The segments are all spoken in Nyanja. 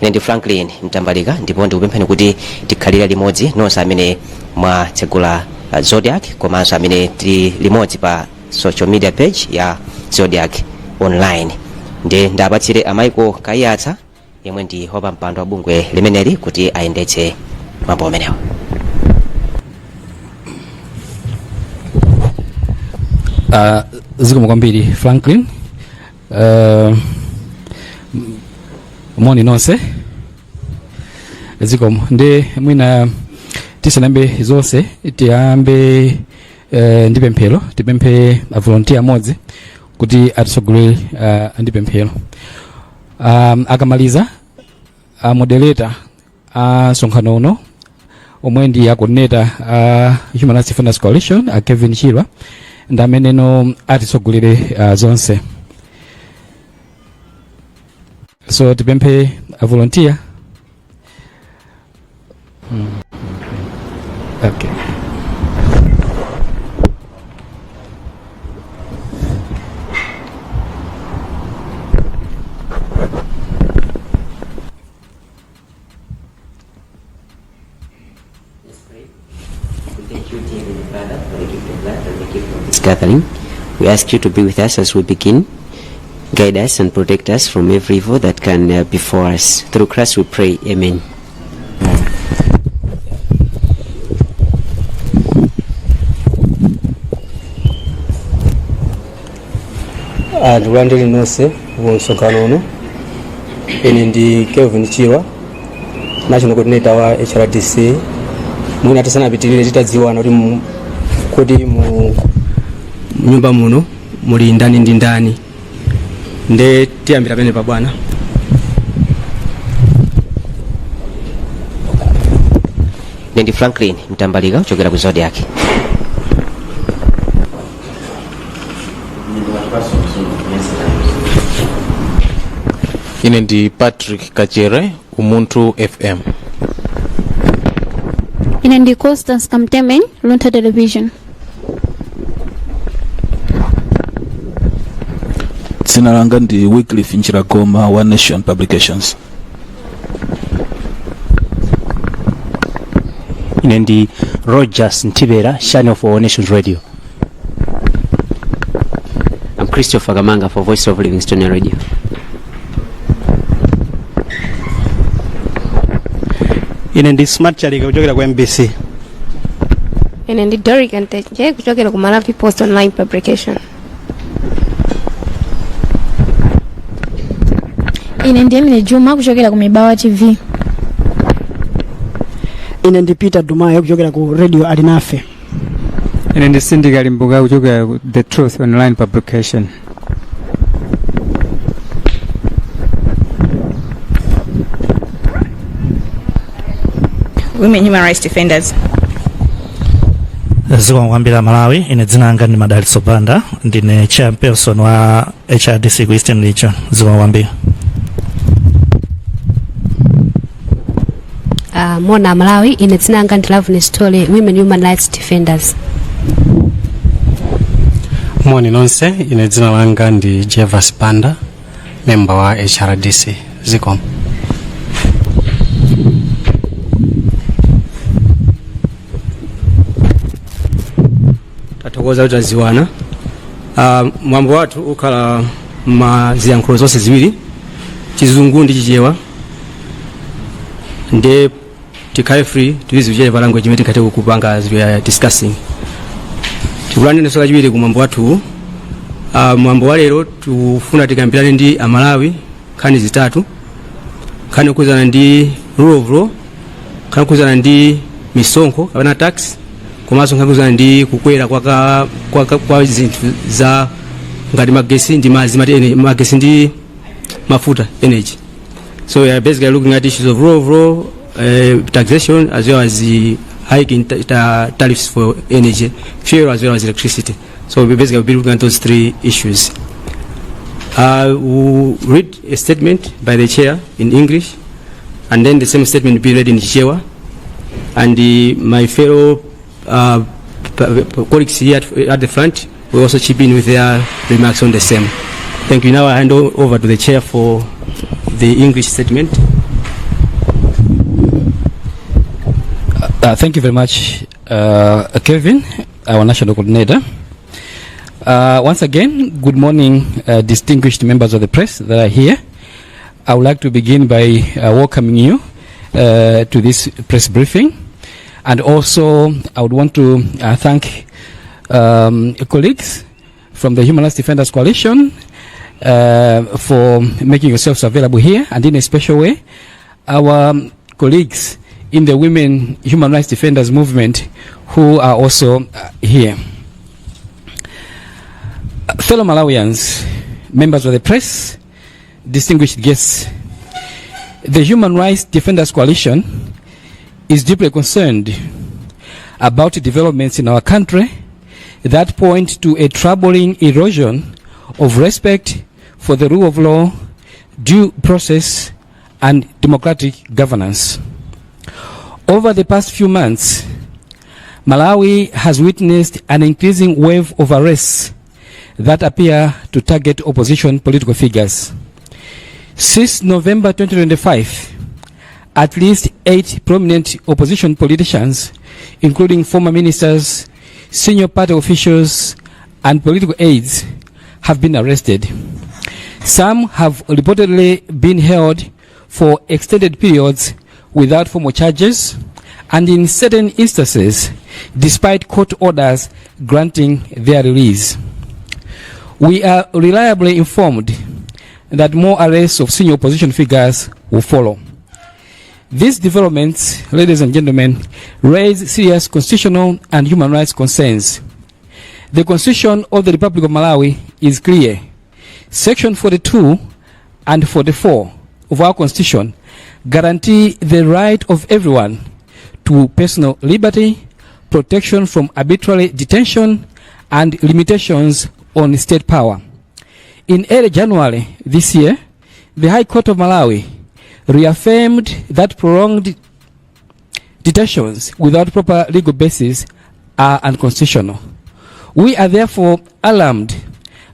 ndi Franklin Mtambalika ndipo ndikupemphani kuti tikhalire limodzi nonse amene mwatsegula Zodiac komanso amene tili limodzi pa social media page ya Zodiac online. Ndi ndapatsire amaiko Kayatsa yemwe ndi hopa mpando wa bungwe limeneli kuti ayendetse mambo amenewa. Zikomo kwambiri Franklin. Moni nonse. Zikomo ndi mwina tisanambe zonse tiyambe ndi pemphero, tipemphe a volunteer modzi kuti atisogolere ndi pemphero. Akamaliza a moderator a sonkhano uno omwe ndi a coordinator Human Rights Defenders Coalition a Kevin Chilwa ndi amene atisogolere zonse. So tipemphe a volunteer. Okay. Gathering, we ask you to be with us as we begin. Guide us and protect us from every evil that can befall us. Through Christ we pray. Amen. Ndikulandire nonse msonkhano uno. Ine ndi Kevin Chilwa, national coordinator wa HRDC. Mwina tisanapitirire titadziwana kuti mu nyumba muno muli ndani ndi ndani. Nde tiyambira pene pa bwana. Ndi Franklin Mtambalika kuchokera ku Zodiac. Ine ndi Patrick Kachere, Umuntu FM. Ine ndi Constance Kamtemen, Lunta Television. Dzina langa ndi Wycliffe Nchiragoma, One Nation Publications. Ine ndi Rogers Ntibera, Channel for One Nations Radio. I'm Christopher Gamanga for Voice of Livingstone Radio. Ine ndi Smart Charika kuchokera ku MBC. Ine ndi Doric Nteje kuchokera ku Malawi Post Online Publication. Ine ndi Emily Juma kuchokera ku Mibawa TV. Ine ndi Peter Dumayo kuchokera ku Radio Alinafe. Ine ndi Cindy Kalimbuga kuchokera ku The Truth Online Publication. Women Human Rights Defenders. Zikomo kwambiri Malawi. Ine dzina langa ndi Madalitso Banda, ndine chairperson wa HRDC ku Eastern Region. Zikomo kwambiri. Mona Malawi. Ine dzina langa ndi Loveness Story, Women Human Rights Defenders. Moni nonse, ine dzina langa ndi Jevas Panda, member wa HRDC. Zikomo. Tatokoza kuti taziwana. Mwambo wathu ukhala maziyankhulo zonse ziwiri, Chizungu ndi Chichewa. Nde tikhale free tuizi whichever language imene tikate kupanga as we are discussing. Tikulanda nsoka chiwiri ku mwambo wathu. Mwambo wa lero tufuna tikambirane ndi Amalawi nkhani zitatu. Nkhani kuzana ndi rule of law, nkhani kuzana ndi misonkho kapena tax, komanso nkhani kuzana ndi kukwera kwa zinthu za ngati magesi ndi magesi ndi mafuta energy. So we are basically looking at issues of rule of law, taxation, as well as the hiking tariffs for energy, fuel, as well as electricity. So we basically will be looking at those three issues. We'll read a statement by the chair in English, and then the same statement will be read in Chichewa. And my fellow colleagues here at the front will also chip in with their remarks on the same. Thank you. Now I hand over to the chair for the English statement. Thank you very much, Kevin, our national coordinator. Once again, good morning, distinguished members of the press that are here. I would like to begin by welcoming you to this press briefing. And also, I would want to thank colleagues from the Human Rights Defenders Coalition for making yourselves available here, and in a special way, our colleagues in the Women Human Rights Defenders movement who are also here. Fellow Malawians, members of the press, distinguished guests, the Human Rights Defenders Coalition is deeply concerned about developments in our country that point to a troubling erosion of respect for the rule of law, due process, and democratic governance. Over the past few months, Malawi has witnessed an increasing wave of arrests that appear to target opposition political figures. Since November 2025, at least 8 prominent opposition politicians, including former ministers, senior party officials, and political aides, have been arrested. Some have reportedly been held for extended periods without formal charges, and in certain instances, despite court orders granting their release. We are reliably informed that more arrests of senior opposition figures will follow. These developments, ladies and gentlemen, raise serious constitutional and human rights concerns. The Constitution of the Republic of Malawi is clear. Section 42 and 44 of our Constitution guarantee the right of everyone to personal liberty, protection from arbitrary detention, and limitations on state power. In early January this year, the High Court of Malawi reaffirmed that prolonged detentions without proper legal basis are unconstitutional. We are therefore alarmed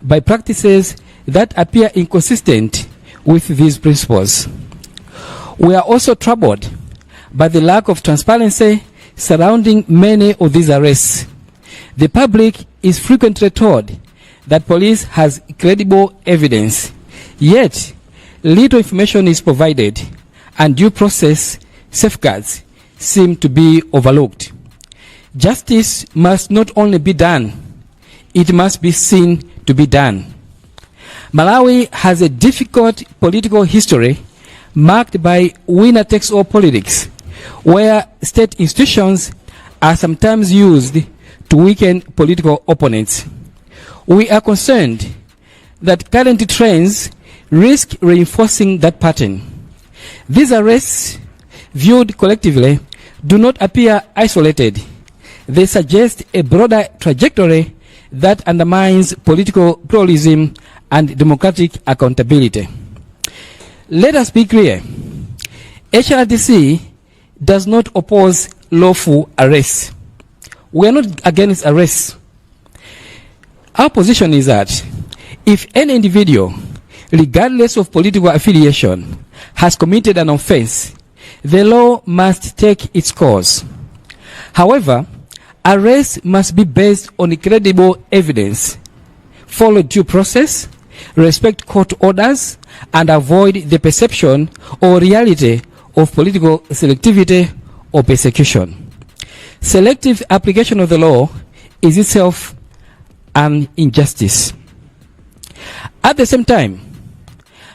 by practices that appear inconsistent with these principles. We are also troubled by the lack of transparency surrounding many of these arrests. The public is frequently told that police has credible evidence, yet little information is provided, and due process safeguards seem to be overlooked. Justice must not only be done, it must be seen to be done. Malawi has a difficult political history marked by winner-takes-all politics, where state institutions are sometimes used to weaken political opponents. We are concerned that current trends risk reinforcing that pattern. These arrests, viewed collectively, do not appear isolated. They suggest a broader trajectory that undermines political pluralism and democratic accountability. Let us be clear. HRDC does not oppose lawful arrests. We are not against arrests. Our position is that if any individual, regardless of political affiliation, has committed an offense, the law must take its course. However, arrest must be based on credible evidence, follow due process, respect court orders, and avoid the perception or reality of political selectivity or persecution. Selective application of the law is itself an injustice. At the same time,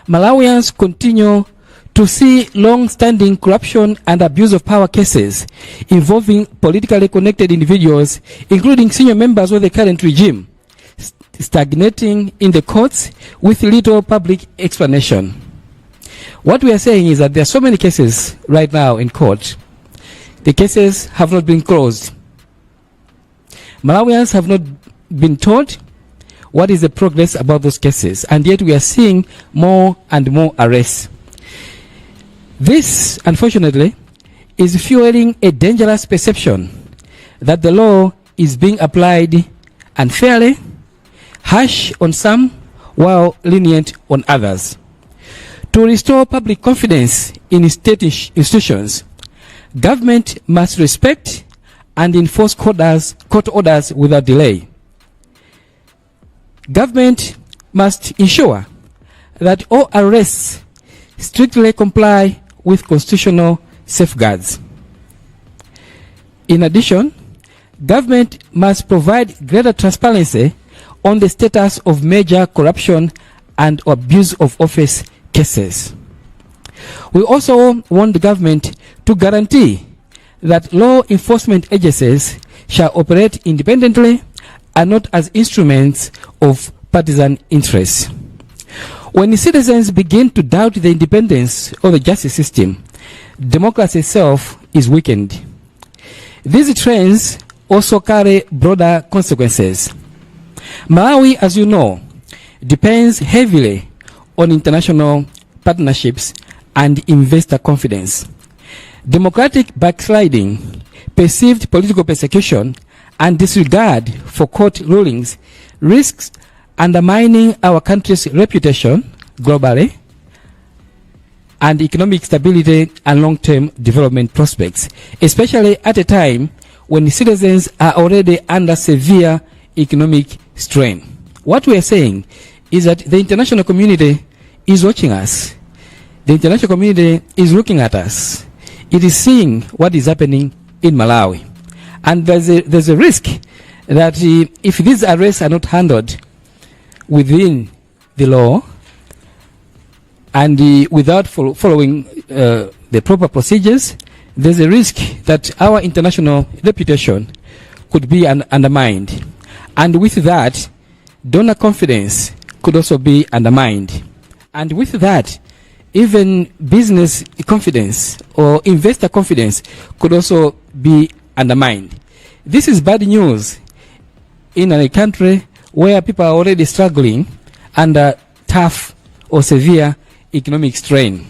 Malawians continue to see long-standing corruption and abuse of power cases involving politically connected individuals, including senior members of the current regime, stagnating in the courts with little public explanation. What we are saying is that there are so many cases right now in court. The cases have not been closed. Malawians have not been told what is the progress about those cases, and yet we are seeing more and more arrests. This, unfortunately, is fueling a dangerous perception that the law is being applied unfairly, harsh on some, while lenient on others. To restore public confidence in state institutions, Government must respect and enforce court orders without delay. Government must ensure that all arrests strictly comply with constitutional safeguards. In addition, government must provide greater transparency on the status of major corruption and abuse of office cases. We also want the government to guarantee that law enforcement agencies shall operate independently and not as instruments of partisan interests. When citizens begin to doubt the independence of the justice system, democracy itself is weakened. These trends also carry broader consequences. Malawi, as you know, depends heavily on international partnerships and investor confidence. Democratic backsliding, perceived political persecution, and disregard for court rulings risks undermining our country's reputation globally and economic stability and long-term development prospects, especially at a time when citizens are already under severe economic strain. What we are saying is that the international community is watching us. The international community is looking at us. It is seeing what is happening in Malawi. And there's a risk that if these arrests are not handled within the law and without following the proper procedures, there's a risk that our international reputation could be undermined. And with that, donor confidence could also be undermined. And with that, even business confidence or investor confidence could also be undermined. This is bad news in a country where people are already struggling under tough or severe economic strain.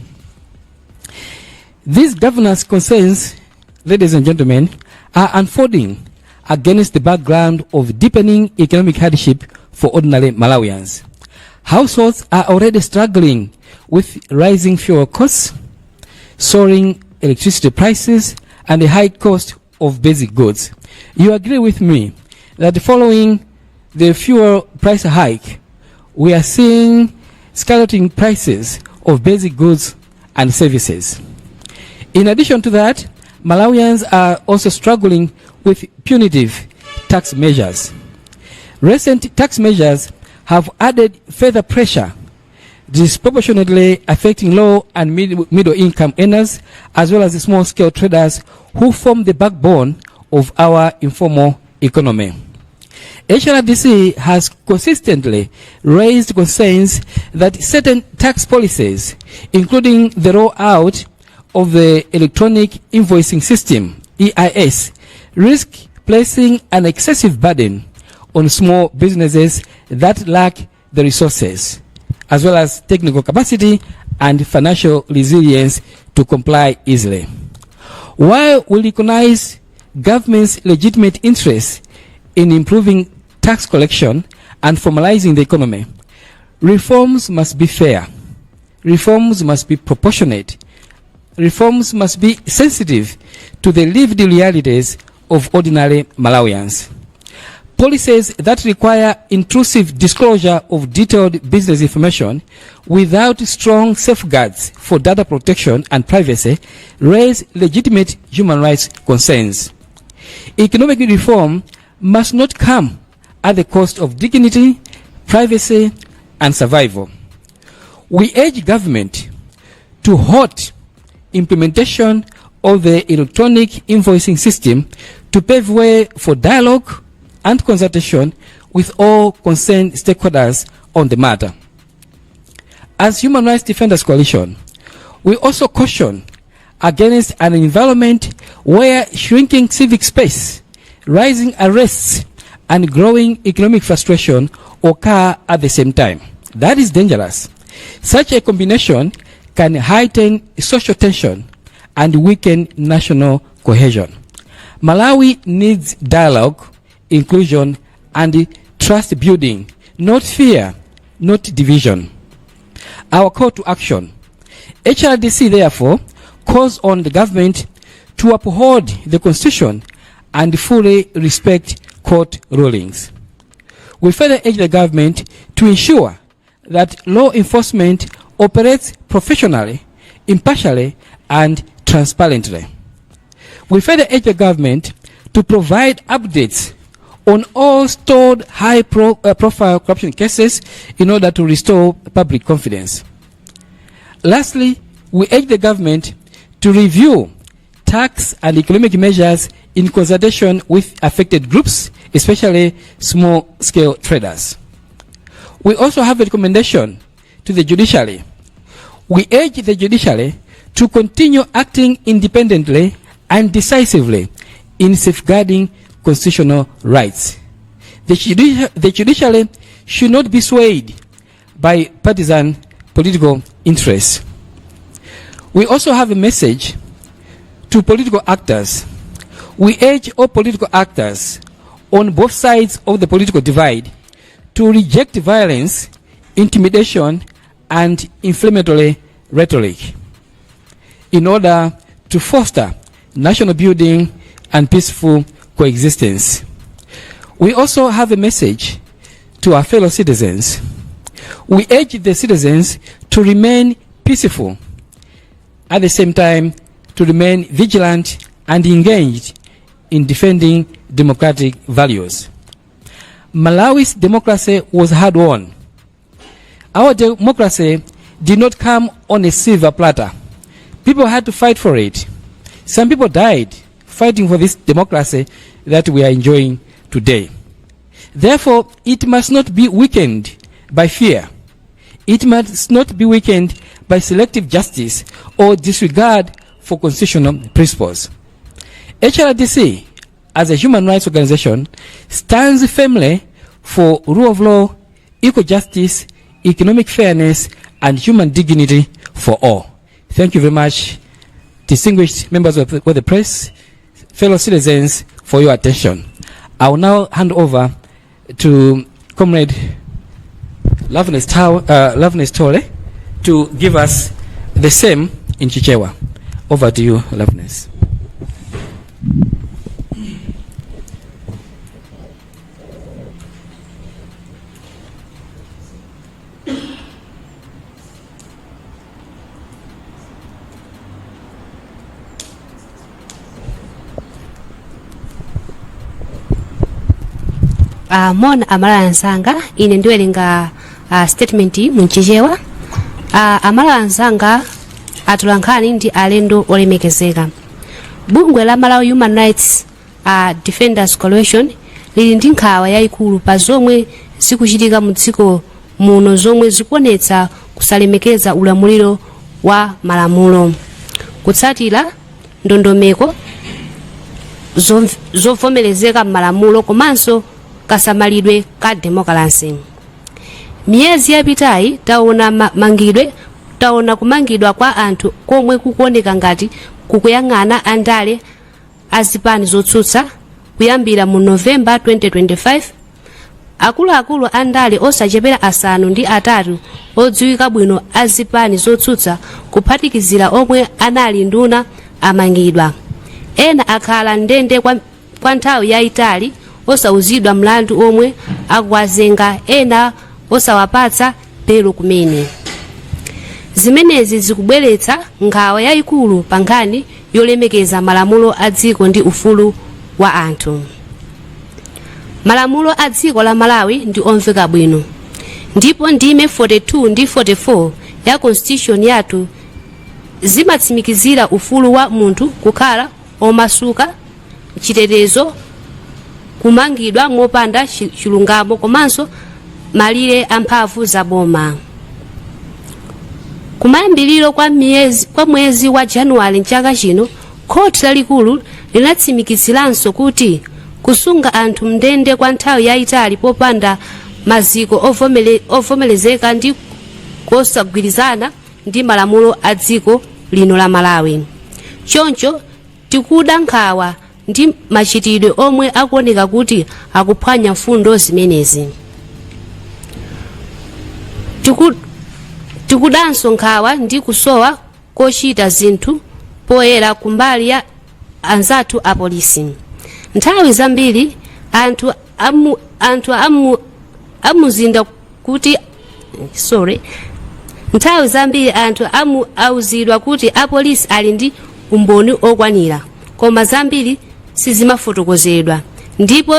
These governance concerns, ladies and gentlemen, are unfolding against the background of deepening economic hardship for ordinary Malawians. Households are already struggling with rising fuel costs, soaring electricity prices, and the high cost of basic goods. You agree with me that following the fuel price hike, we are seeing skyrocketing prices of basic goods and services. In addition to that, Malawians are also struggling with punitive tax measures. Recent tax measures have added further pressure, disproportionately affecting low and middle income earners, as well as the small scale traders who form the backbone of our informal economy. HRDC has consistently raised concerns that certain tax policies, including the rollout of the electronic invoicing system, EIS, risk placing an excessive burden on small businesses that lack the resources, as well as technical capacity and financial resilience to comply easily. While we recognize government's legitimate interest in improving tax collection and formalizing the economy, reforms must be fair, reforms must be proportionate, reforms must be sensitive to the lived realities of ordinary Malawians. Policies that require intrusive disclosure of detailed business information without strong safeguards for data protection and privacy raise legitimate human rights concerns. Economic reform must not come at the cost of dignity, privacy, and survival. We urge government to halt implementation of the electronic invoicing system to pave way for dialogue and consultation with all concerned stakeholders on the matter. As Human Rights Defenders Coalition, we also caution against an environment where shrinking civic space, rising arrests, and growing economic frustration occur at the same time. That is dangerous. Such a combination can heighten social tension and weaken national cohesion. Malawi needs dialogue, inclusion, and trust building, not fear, not division. Our call to action. HRDC therefore calls on the government to uphold the Constitution and fully respect court rulings. We further urge the government to ensure that law enforcement operates professionally, impartially, and transparently. We further urge the government to provide updates on all stored high-profile corruption cases in order to restore public confidence. Lastly, we urge the government to review tax and economic measures in consultation with affected groups, especially small-scale traders. We also have a recommendation to the judiciary. We urge the judiciary to continue acting independently and decisively in safeguarding constitutional rights. The judiciary should not be swayed by partisan political interests. We also have a message to political actors. We urge all political actors on both sides of the political divide to reject violence, intimidation, and inflammatory rhetoric in order to foster national building and peaceful coexistence. We also have a message to our fellow citizens. We urge the citizens to remain peaceful, at the same time to remain vigilant and engaged in defending democratic values. Malawi's democracy was hard won. Our democracy did not come on a silver platter. People had to fight for it. Some people died fighting for this democracy that we are enjoying today. Therefore, it must not be weakened by fear. It must not be weakened by selective justice or disregard for constitutional principles. HRDC, as a human rights organization, stands firmly for rule of law, equal justice, economic fairness, and human dignity for all. Thank you very much, distinguished members of the press, fellow citizens, for your attention. I will now hand over to Comrade Loveness Tole to give us the same in Chichewa. Over to you, Loveness. Mona amala ansanga ine ndiwerenga statement munchichewa. Amala ansanga atula nkhani ndi alendo olemekezeka. Bungwe la Malawi Human Rights Defenders Coalition lili ndi nkhawa yayikulu pa zomwe zikuchitika mu dziko muno zomwe zikuonetsa kusalemekeza ulamuliro wa malamulo, kutsatira ndondomeko zovomerezeka malamulo komanso kasamalidwe ka democracy. Miyezi yapitayi taona kumangidwa kwa anthu komwe kukuoneka ngati kukuyang'ana andale azipani zotsutsa kuyambira mu November 2025. Akuluakulu andale osachepera asanu ndi atatu odziwika bwino azipani zotsutsa kuphatikizira omwe anali nduna amangidwa. Ena akhala ndende kwa nthawi yayitali osauzidwa mlandu omwe akwazenga, ena osawapatsa pelo kumene. Zimenezi zikubweretsa nkhawa yayikulu pa nkhani yolemekeza malamulo a dziko ndi ufulu wa anthu. Malamulo a dziko la Malawi ndi omveka bwino, ndipo ndime 42 ndi 44 ya constitution yathu zimatsimikizira ufulu wa munthu kukhala omasuka, chitetezo, kumangidwa mopanda chilungamo komanso malire amphamvu za boma. Kumayambiliro kwa mwezi wa Januwale nchaka chino, khoti lalikulu linatsimikiziranso kuti kusunga anthu mndende kwa nthawi yayitali popanda maziko ovomerezeka ndi kosagwirizana ndi malamulo a dziko lino la Malawi. Choncho tikuda nkhawa ndi machitidwe omwe akuoneka kuti akuphwanya mfundo zimenezi. Tikudanso nkhawa ndi kusowa kochita zinthu poyera kumbali ya anzathu a polisi. Nthawi zambiri anthu amuzinda kuti nthawi zambiri anthu auzidwa kuti apolisi ali ndi umboni okwanira, koma zambiri sizimafotokozedwa, ndipo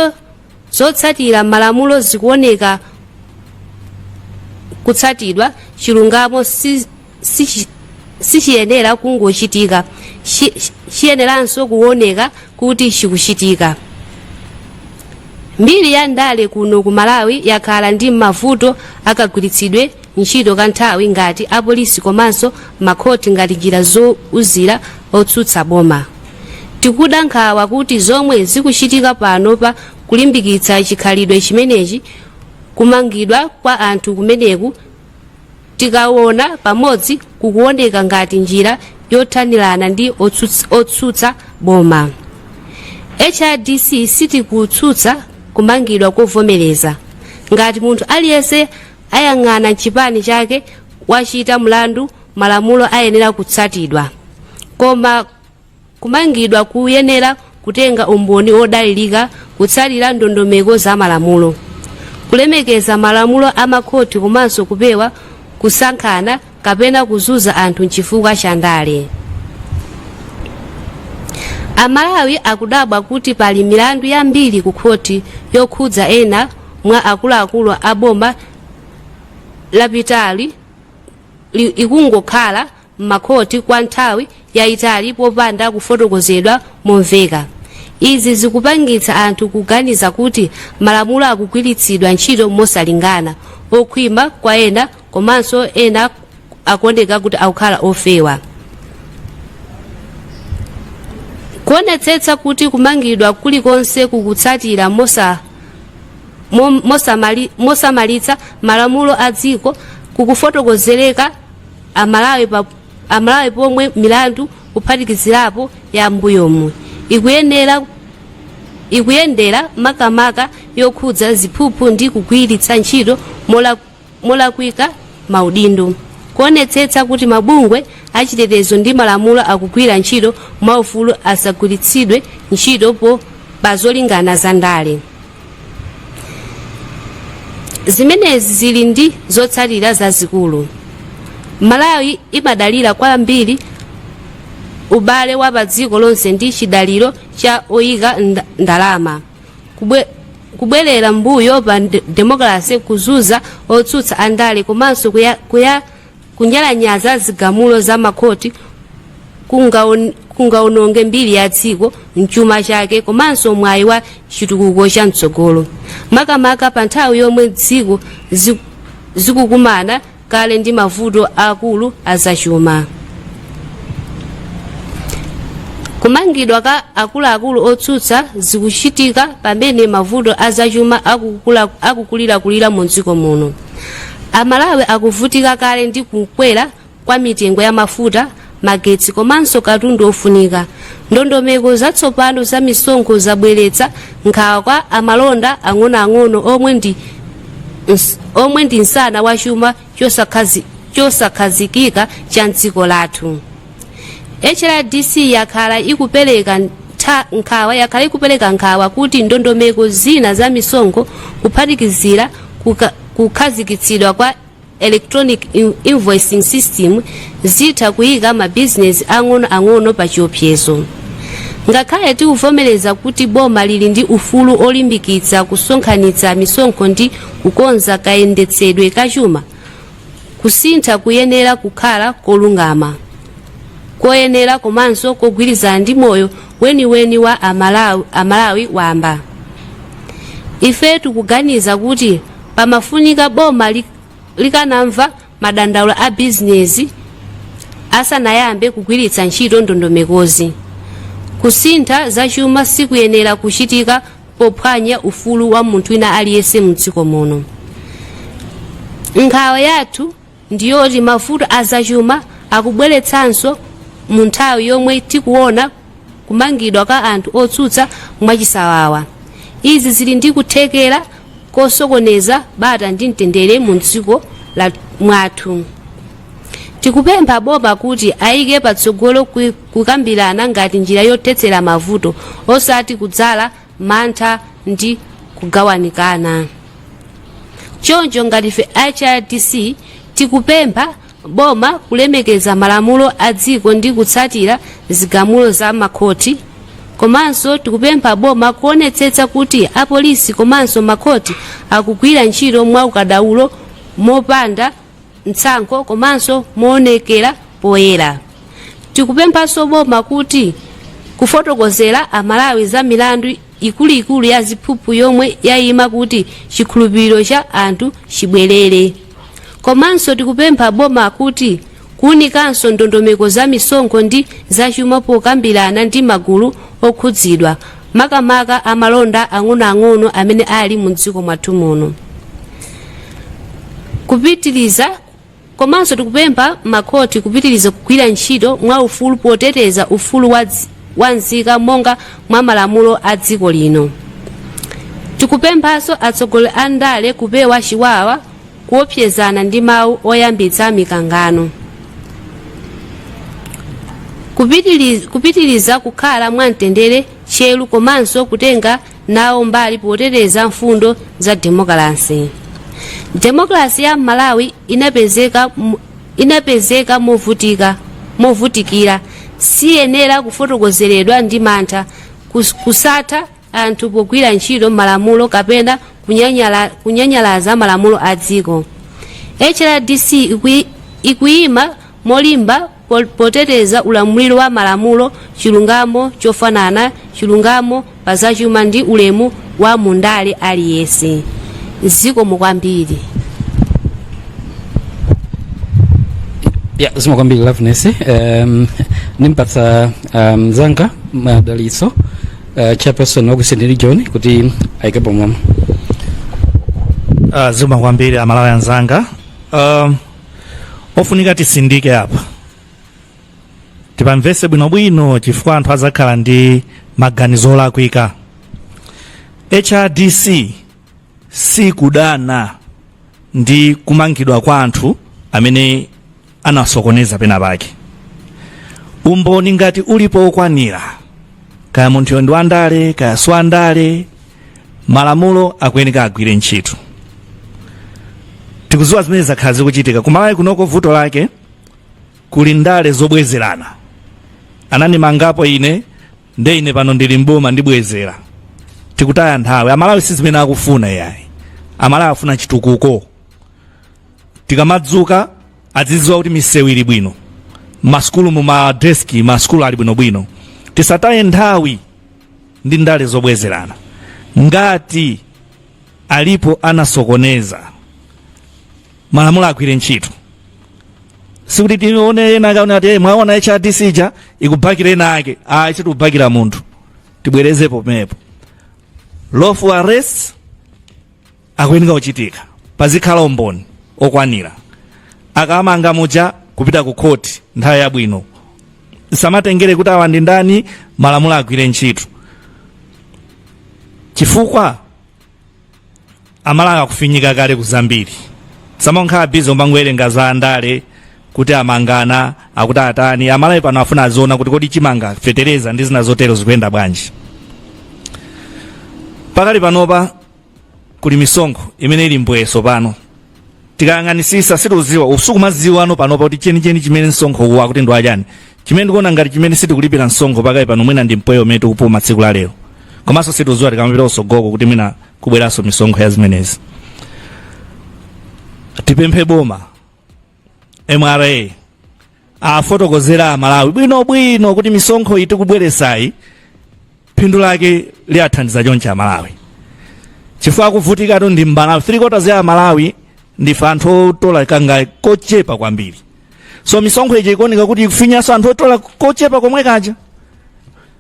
zotsatira malamulo zikuoneka kutsatidwa. Chilungamo sichiyenera kungochitika, chiyeneranso kuoneka kuti chikuchitika. Mbiri ya ndale kuno ku Malawi yakhala ndi mavuto akagwiritsidwe ntchito kanthawi ngati apolisi komanso makhoti ngati njira zouzira otsutsa boma. Tikuda nkhawa kuti zomwe zikuchitika pano pa kulimbikitsa chikhalidwe chimenechi, kumangidwa kwa anthu kumeneku tikaona pamodzi kukuoneka ngati njira yothanirana ndi otsutsa boma. HRDC sitikutsutsa kumangidwa kovomereza. Ngati munthu aliyense ayang'ana chipani chake wachita mlandu, malamulo ayenera kutsatidwa, koma kumangidwa kuyenera kutenga umboni odalirika, kutsatira ndondomeko za malamulo, kulemekeza malamulo amakhoti komanso kupewa kusankhana kapena kuzuza anthu chifukwa cha ndale. Amalawi akudabwa kuti pali milandu yambiri ku khoti yokhudza ena mwa akuluakulu a boma lapitali ikungokhala m'makhoti kwa nthawi yayitali popanda kufotokozedwa momveka. Izi zikupangitsa anthu kuganiza kuti malamulo akugwiritsidwa ntchito mosalingana, okhwima kwa ena komanso ena akuoneka kuti akukhala ofewa. Kuonetsetsa kuti kumangidwa kulikonse kukutsatira mosamalitsa malamulo a dziko kukufotokozereka Amalawi pomwe milandu kuphatikizirapo ya mbuyomu ikuyendera makamaka yokhudza ziphuphu ndi kugwiritsa ntchito molakwika maudindo. Kuonetsetsa kuti mabungwe achitetezo ndi malamulo akugwira ntchito mwaufulu asagwiritsidwe ntchito pa zolingana za ndale. Zimenezi zili ndi zotsatira zazikulu. Malawi imadalira kwambiri ubale wa pa dziko lonse ndi chidaliro cha oyika ndalama, kubwerera mbuyo pa demokrasi, kuzuza otsutsa andale komanso kunyalanyaza zigamulo za makhoti kungaononge mbiri ya dziko, mchuma chake komanso mwayi wa chitukuko cha mtsogolo, makamaka pa nthawi yomwe dziko zikukumana kale ndi mavuto akulu azachuma. Kumangidwa ka akuluakulu otsutsa zikuchitika pamene mavuto azachuma akukulira mu dziko muno. Amalawi akuvutika kale ndi kukwera kwa mitengo ya mafuta, magetsi komanso katundu ofunika. Ndondomeko zatsopano za misonkho zabweretsa nkhawa kwa amalonda ang'onoang'ono omwe ndi nsana wa chuma chosakhazikika cha dziko lathu. HRDC yakhala ikupereka nkhawa kuti ndondomeko zina za misonkho kuphatikizira kukhazikitsidwa kwa electronic invoicing system zitha kuyika mabizinesi ang'onoang'ono pa chiopsezo. Ngakhale tikuvomereza kuti boma lili ndi ufulu olimbikitsa kusonkhanitsa misonkho ndi kukonza kayendetsedwe kachuma, kusintha kuyenera kukhala kolungama, koyenera komanso kogwirizana ndi moyo weniweni wa Amalawi wamba. Ife tikuganiza kuti pamafunika boma likanamva madandaulo a bizinesi asanayambe kugwiritsa ntchito ndondomekozi. Kusintha zachuma sikuyenera kuchitika pophwanya ufulu wa munthu wina aliyense mdziko muno. Nkhawa yathu ndiyoti mavuto azachuma akubweretsanso mu nthawi yomwe tikuona kumangidwa ka anthu otsutsa mwachisawawa. Izi zili ndi kuthekera kosokoneza bata ndi mtendere mu dziko mwathu. tikupempha boma kuti ayike patsogolo kukambirana ngati njira yothetsera mavuto osati kudzala mantha ndi kugawanikana. Choncho ngati fe HRDC tikupempha boma kulemekeza malamulo a dziko ndi kutsatira zigamulo za makhoti. Komanso tikupempha boma kuonetsetsa kuti apolisi komanso makhoti akugwira ntchito mwa ukadaulo mopanda mtsankho komanso moonekera poyera. Tikupemphanso boma kuti kufotokozera amalawi za milandu ikuluikulu ya ziphuphu yomwe yayima kuti chikhulupiriro cha anthu chibwerere. Komanso tikupempha boma kuti kuunikanso ndondomeko za misonkho ndi zachuma pokambirana ndi magulu okhudzidwa makamaka amalonda ang'onoang'ono amene ali mu dziko mwathu muno. Kupitiliza komanso tikupempha makhoti kupitiliza kugwira ntchito mwa ufulu poteteza ufulu wa nzika monga mwa malamulo a dziko lino. Tikupemphanso atsogoleri a ndale kupewa chiwawa kuopsezana ndi mawu oyambitsa mikangano. Kupitiliza kukhala mwamtendere tcheru komanso kutenga nawo mbali poteteza mfundo za demokrasi. Demokrasi ya Malawi inapezeka movutikira siyenera kufotokozeredwa ndi mantha kusatha anthu pogwira ntchito malamulo kapena kunyanyalaza malamulo a dziko. HRDC ikuyima molimba poteteza ulamuliro wa malamulo, chilungamo chofanana, chilungamo pa zachuma ndi ulemu wa mundale aliyense. Zikomo kwambiri. Zikomo kwambiri Loveness. Nimpatsa mzanga madalitso chairperson wa Kusini region kuti ayikepo mwa. Zikomo kwambiri amalawi anzanga. Ofunika tisindike apa. Tipamvese bwinobwino chifukwa anthu azakhala ndi maganizo olakwika. HRDC si kudana ndi kumangidwa kwa anthu amene anasokoneza pena pake. Umboni ngati ulipo okwanira, kaya munthu ndi wandale kaya siwandale, malamulo akuyeneka agwire ntchito. Tikuziwa zimene zakhala zikuchitika kumalawi kunoko vuto lake kuli ndale zobwezerana. Ananimangapo ine nde ine pano ndili mboma ndibwezera. Tikutaya nthawi. Amalawi si zimene akufuna yayi. Amalawi afuna chitukuko. Tikamadzuka azidziwa kuti misewu ili bwino, maskulu mu madeski maskulu ali bwinobwino. Tisataye nthawi ndi ndale zobwezerana. Ngati alipo anasokoneza, malamulo agwire ntchito. Sikuti tione ena akaona ati mwaona HRDC ja ikubhakira ena ake. Ichi tubhakira munthu. Tibwerezepo mepo. Lawful arrest akuyeneka kuchitika. Pazikhala umboni okwanira. Akamanga muja kupita ku court nthawi yabwino. Samatengere kuti awa ndi ndani, malamulo agwire ntchito. Chifukwa amalawi akufinyika kale kuzambiri. Samankhala bizi omangwerenga za ndale kuti amangana akuti atani. Amalawi pano afuna aziona kuti kodi chimanga fetereza ndi zina zotero zikuyenda bwanji. Pakali panopa kuli misonkho imene ili mbweso pano. Tikayang'anisisa situziwa usiku maziwa ano panopa kuti cheni chimene msonkho uwa kuti ndo ajani. Chimene ndikuona ngati chimene sitikulipira msonkho pakali pano mwina ndi mpweyo umene tikupuma tsiku la lero. Komanso situziwa tikamapita usogoko kuti mwina kubweranso misonkho ya zimenezi. Tipemphe boma MRA afotokozera Malawi bwino kuti misonkho itikubweresayi phindu lake liathandiza chonchi Malawi. Chifukwa kuvutika to ndi mbana 3/4 ya Malawi ndife anthu otola kanga kochepa kwambiri. So misonkho ije ikuoneka kuti ikufinyanso anthu otola kochepa komwe kaja.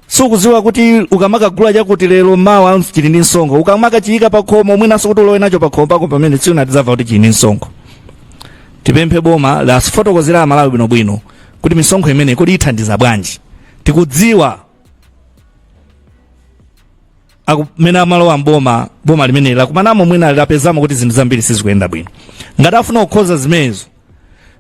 Sukuziwa kuti ukamaka gula chakuti lero mawa chili ndi msonkho, ukamaka chiyika pa khomo mwinanso kuti ulowe nacho pa khomo pako pamene tsiuna tizava kuti chili ndi msonkho. Tipemphe boma la sifotokozera Malawi bwinobwino kuti misonkho imene kodi ithandiza bwanji. Tikudziwa akumene amalowa boma limene la kumanamo mwina lapezamo kuti zinthu zambiri sizikuyenda bwino. Ngati afuna kukhoza zimenezo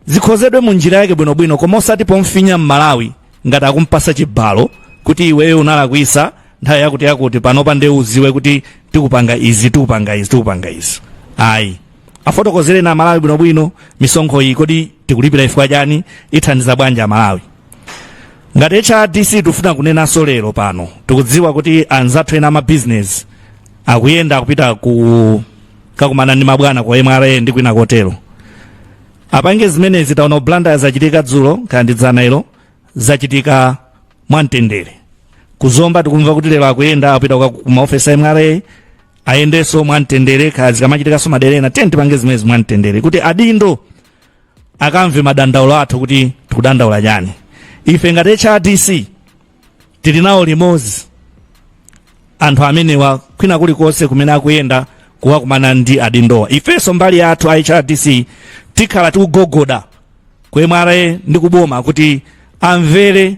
zikhozedwe mu njira yake bwinobwino koma osati pomfinya m'Malawi ngati akumpasa chibalo kuti iweyo unalakwisa nthawi yakuti panopa nde uziwe kuti tikupanga izi ayi afotokozere na Malawi bwinobwino misonkho iyi kodi tikulipira ifukwa chani ithandiza bwanji Malawi. Ngati HRDC tufuna kunenanso lero pano tikudziwa kuti anzathu ena business akuyenda kupita kakumana ndi mabwana kwa MRA ndi kwina kotero. Apange zimene zitaona blanda zachitika dzulo kandidzana ilo zachitika mwamtendere. Kuzomba tikumva kuti lero akuyenda apita ku maofesi a MRA ayendeso mwamtendere kazi kamachitika so maderena tipange zimene mwamtendere kuti adindo akamve madandaulo athu kuti tikudandaula chani. Ife ngati HRDC tili nawo limodzi anthu amenewa kwina kulikonse kumene akuyenda kuwakumana ndi adindowa. Ifenso mbali yathu a HRDC tikhala tikugogoda ku MRA ndi ku Boma kuti amvere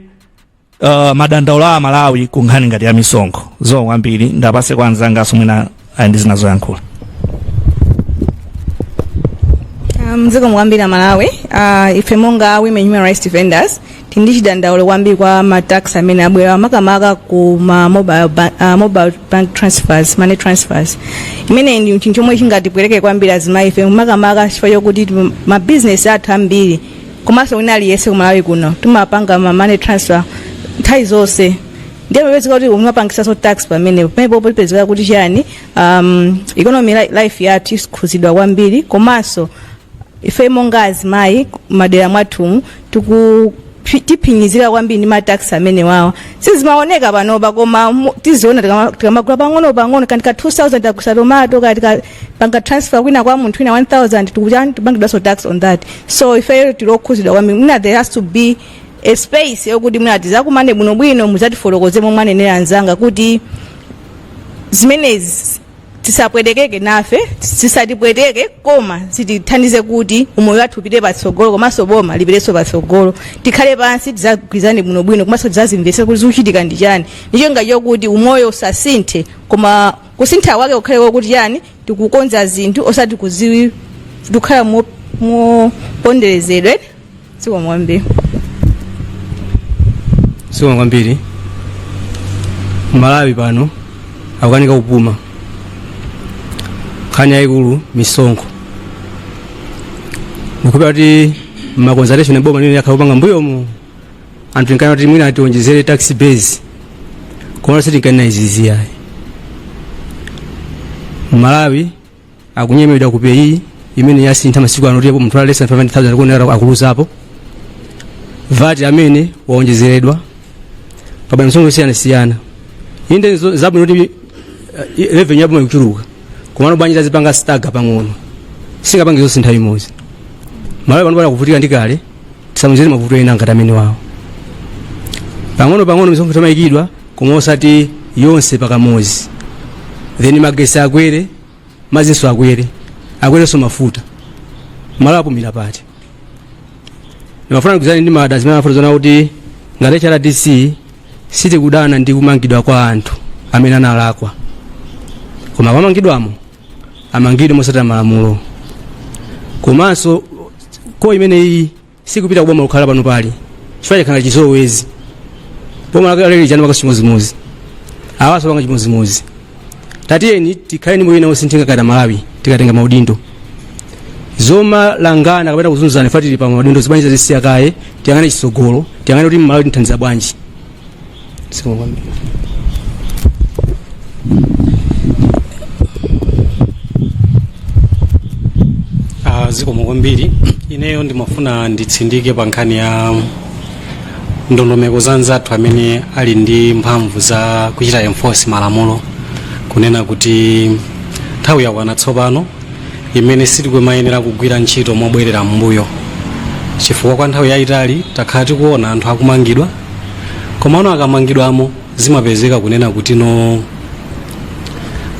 madandaulo a Malawi ku nkhani ngati ya misonkho. Zo kwambiri ndapase kwa anzanga somwena andi zinazoyankhula. Mziko mwambira Malawi ife monga women human rights defenders tindichi dandaulo kwambiri kwa matax amene abwera makamaka ku mobile bank transfers, money transfers. Imene ndi chinthu chomwe chingatibwereke kwambiri azimayi ife makamaka chifukwa chokuti ma business athu ambiri komanso wina aliyese ku Malawi kuno tumapanga ma money transfer nthawi zonse. Ndiye mapezeka kuti umapangisa so tax pamene pamene popezeka kuti chani economy life yathu ikhuzidwa kwambiri komanso ife monga azimayi madera mwathu tiphinyizira kwambiri ndi matax amene wawa sizimaoneka panopa koma tiziona tikamagula pang'ono kandi ka 2000 takusa tomato kati panga transfer kwina kwa munthu wina 1000 tikuchani tupangidwaso tax on that. So ife tilokhuzidwa kwambiri mwina there has to be a space yokuti mwina tizakumane bwinobwino muzatifotokoze momwe anenera anzanga kuti zimenezi tisapwetekeke nafe tisatipweteke koma zitithandize kuti umoyo wathu upite patsogolo komanso boma lipireso patsogolo tikhale pansi tizagwirizane bwinobwino komanso tizazimvese kuti zikuchitika ndi chani ndichonga chokuti umoyo usasinthe koma kusintha kwake kukhale kuti chani tikukonza zinthu osati kuziwi tikukhala moponderezedwe. Siko mwambiri Malawi pano akukanika kupuma nkhani yayikulu misonkho mukupita kuti makonzervation Boma nini yakapanga mbuyomu anthu inkana kuti mwina atiwonjezere tax base koma siti nkana izizi yayi. Malawi akunyemedwa ku peyi imene yasintha masiku ano ndipo munthu alesa 500,000 kuonera akuluzapo VAT amene waonjezeredwa pabana msongo siyana inde zabwino kuti revenue yabo ikuchuluka komano bwanji zipanga staga pang'ono singapanga izo sintha imodzi. Malawi pano kuvutika ndi kale tisamuzire mavuto ena ngati amene wawo pang'ono misonkho tamayikidwa koma osati yonse pakamodzi then magesi akwere mazinso akwereso mafuta Malawi apumira pati. Ndimafuna kuzani ndi mada zimene afuna zona kuti ngati HRDC sitikudana ndi kumangidwa kwa anthu amene analakwa koma kwamangidwamo amangidwe mosatira malamulo komanso ko imene iyi sikupita kuboma kukhala pano pali chifukwa chakhala chizolowezi Boma lake chani paka chimozimozi awaso panga chimozimozi tatiyeni tikhale ndi mwina osinthinga kada Malawi tikatenga maudindo zoma langana kapena kuzunzana fatili pa maudindo zibanyiza zisiya kaye tiyangane chisogolo tiyangane kuti Malawi nthandiza bwanji. Siko kwambiri ziko kwambiri ineyo ndimafuna nditsindike pa nkhani ya ndondomeko za anzathu amene ali ndi mphamvu za kuchita enforce malamulo kunena kuti nthawi yakwana tsopano imene sitikumayenera kugwira ntchito mobwerera mbuyo chifukwa kwa nthawi yayitali takhala tikuona anthu akumangidwa komano akamangidwamo zimapezeka kunena kuti no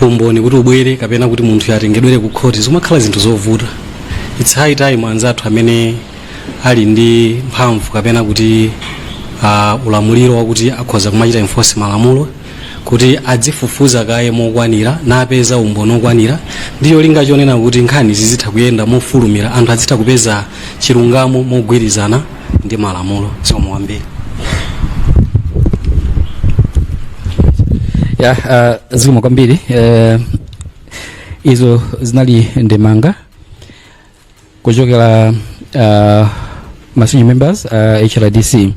umboni kuti ubwere kapena kuti munthu yatengedwere ku khoti zimakhala zinthu zovuta. It's high time anzathu amene ali ndi mphamvu kapena kuti ulamuliro wakuti akhoza kumachita enforce malamulo kuti adzifufuza kaye mokwanira napeza umboni okwanira ndiyo linga chonena kuti nkhani zizitha kuyenda mofulumira anthu azitha kupeza chilungamo mogwirizana ndi malamulo zikomo kwambiri. Zikomo kwambiri. Izo zinali ndemanga kuchokera ma senior members HRDC.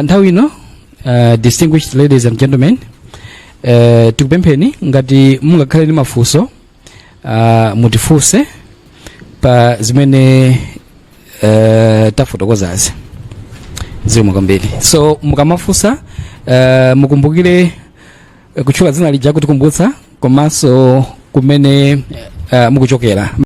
Nthawi ino distinguished ladies and gentlemen, tikupempheni ngati mungakhale ndi mafunso mutifunse pa zimene tafotokozazi. Zikomo kwambiri. So mukamafunsa mukumbukire kutchula dzina lija kutikumbutsa komanso kumene mukuchokera.